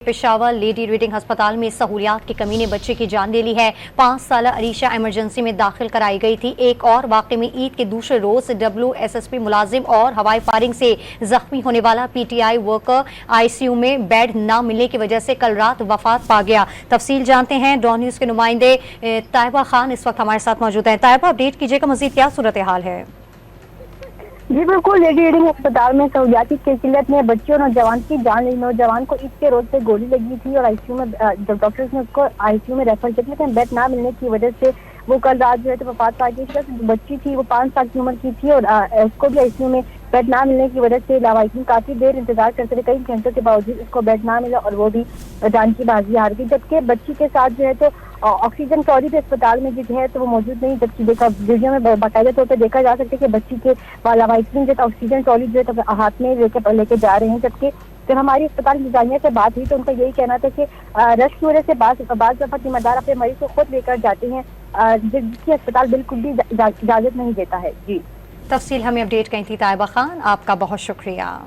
Peshawar lady reading अस्पताल में सहूलियात की कमी ने बच्चे की जान ले ली है। 5 साल अरीशा एमरजेंसी में दाखिल कराई गई थी। एक और वाक़े में ईद के दूसरे रोज WSSP मुलाजिम और हवाई फायरिंग से जख्मी होने वाला PTI वर्कर ICU में बेड न मिलने की वजह से कल रात वफात पा गया। तफसील जानते हैं डॉन न्यूज़ के नुमाइंदे ताइबा खान इस वक्त हमारे साथ मौजूद हैं। ताइबा, अपडेट कीजिएगा, मजीद क्या सूरत हाल है? जी बिल्कुल, लेडी रीडिंग अस्पताल में सहूलियाती की किल्लत ने बच्चे और नौजवान की जान ली। नौजवान को ईद के रोज से गोली लगी थी और ICU में जब डॉक्टर्स ने उसको ICU में रेफर किया, लेकिन बेड ना मिलने की वजह से वो कल रात जो है तो वफात पा गई। बच्ची थी, वो 5 साल की उम्र की थी और उसको भी ICU में बेड ना मिलने की वजह से लावारिस काफी देर इंतजार करते रहे। कई घंटों के बावजूद उसको बेड ना मिला और वो भी जान की बाजी हार गई। जबकि बच्ची के साथ जो है तो ऑक्सीजन ट्रॉली भी अस्पताल में जो है तो वो मौजूद नहीं, जबकि देखा वीडियो में बाकायदा तौर पर देखा जा सकता है कि बच्ची के लावारिस जो ऑक्सीजन ट्रॉली जो है तो हाथ में लेके जा रहे हैं। जबकि जब हमारी अस्पताल इंतजामिया से बात हुई तो उनका यही कहना था कि रश की वजह से बाज़ दफ़ा जिम्मेदार अपने मरीज को खुद लेकर जाते हैं, जिसकी अस्पताल बिल्कुल भी इजाजत नहीं देता है। जी, तफसील हमें अपडेट कही थी ताइबा खान, आपका बहुत शुक्रिया।